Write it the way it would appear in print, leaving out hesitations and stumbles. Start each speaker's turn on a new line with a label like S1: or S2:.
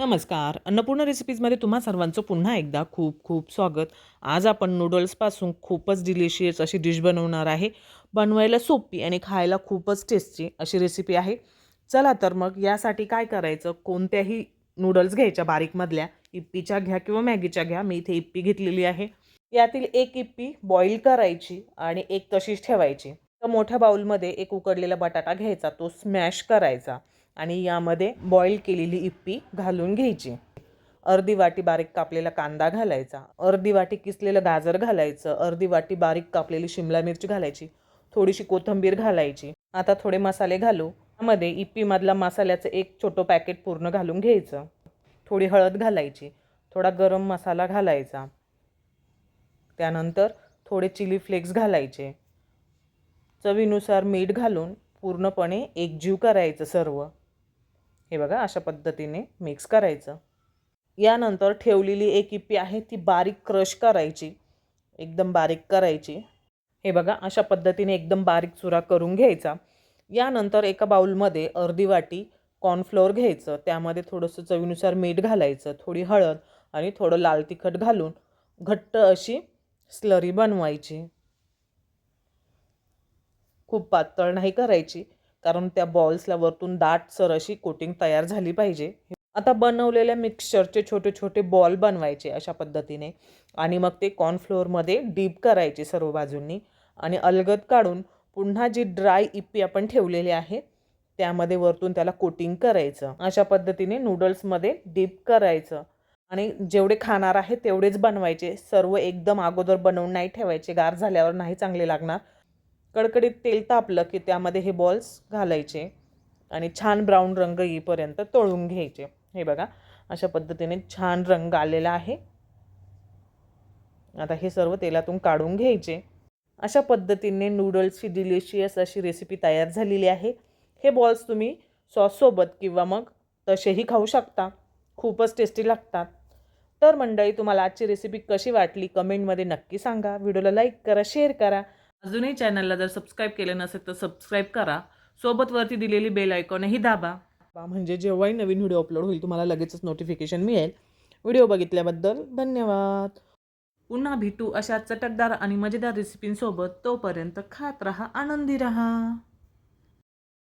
S1: नमस्कार. अन्नपूर्णा रेसिपीजमध्ये तुम्हा सर्वांचं पुन्हा एकदा खूप खूप स्वागत. आज आपण नूडल्सपासून खूपच डिलिशियस अशी डिश बनवणार आहे. बनवायला सोपी आणि खायला खूपच टेस्टी अशी रेसिपी आहे. चला तर मग यासाठी काय करायचं, कोणत्याही नूडल्स घ्यायच्या बारीकमधल्या, इप्पीच्या घ्या किंवा मॅगीच्या घ्या. मी इथे इप्पी घेतलेली आहे. यातील एक इप्पी बॉईल करायची आणि एक तशीच ठेवायची. तर मोठ्या बाउलमध्ये एक उकडलेला बटाटा घ्यायचा, तो स्मॅश करायचा आणि यामध्ये बॉईल केलेली इप्पी घालून घ्यायची. अर्धी वाटी बारीक कापलेला कांदा घालायचा, अर्धी वाटी किसलेलं गाजर घालायचं, अर्धी वाटी बारीक कापलेली शिमला मिरची घालायची, थोडीशी कोथिंबीर घालायची. आता थोडे मसाले घालू. त्यामध्ये इप्पीमधला मसाल्याचं एक छोटं पॅकेट पूर्ण घालून घ्यायचं. थोडी हळद घालायची, थोडा गरम मसाला घालायचा, त्यानंतर थोडे चिली फ्लेक्स घालायचे, चवीनुसार मीठ घालून पूर्णपणे एकजीव करायचं सर्व. हे बघा अशा पद्धतीने मिक्स करायचं. यानंतर ठेवलेली एक इप्पी आहे ती बारीक क्रश करायची, एकदम बारीक करायची. हे बघा अशा पद्धतीने एकदम बारीक चुरा करून घ्यायचा. यानंतर एका बाउलमध्ये अर्धी वाटी कॉर्नफ्लोअर घ्यायचं, त्यामध्ये थोडंसं चवीनुसार मीठ घालायचं, थोडी हळद आणि थोडं लाल तिखट घालून घट्ट अशी स्लरी बनवायची. खूप पातळ नाही करायची, कारण त्या बॉल्सला वरतून दाटसर अशी कोटिंग तयार झाली पाहिजे. आता बनवलेल्या मिक्सचरचे छोटे छोटे बॉल बनवायचे अशा पद्धतीने आणि मग ते कॉर्नफ्लोअरमध्ये डीप करायचे सर्व बाजूंनी आणि अलगद काढून पुन्हा जी ड्राय इप्पी आपण ठेवलेली आहे त्यामध्ये वरतून त्याला कोटिंग करायचं. अशा पद्धतीने नूडल्समध्ये डीप करायचं आणि जेवढे खाणार आहे तेवढेच बनवायचे. सर्व एकदम अगोदर बनवून नाही ठेवायचे, गार झाल्यावर नाही चांगले लागणार. कडकडीत तेल तापलं की त्यामध्ये हे बॉल्स घालायचे आणि छान ब्राऊन रंग येईपर्यंत तळून घ्यायचे. हे बघा अशा पद्धतीने छान रंग आलेला आहे. आता हे सर्व तेलातून काढून घ्यायचे. अशा पद्धतीने नूडल्सची डिलिशियस अशी रेसिपी तयार झालेली आहे. हे बॉल्स तुम्ही सॉससोबत किंवा मग तसेही खाऊ शकता, खूपच टेस्टी लागतात. तर मंडळी, तुम्हाला आजची रेसिपी कशी वाटली कमेंटमध्ये नक्की सांगा. व्हिडिओला लाईक करा, शेअर करा. अजूनही चॅनलला जर सबस्क्राईब केलं नसेल तर सबस्क्राईब करा. सोबत वरती दिलेली बेल आयकॉनही दाबा, म्हणजे जेव्हाही नवीन व्हिडिओ अपलोड होईल तुम्हाला लगेचच नोटिफिकेशन मिळेल. व्हिडिओ बघितल्याबद्दल धन्यवाद. पुन्हा भेटू अशा चटकदार आणि मजेदार रेसिपींसोबत. तोपर्यंत खात रहा, आनंदी रहा.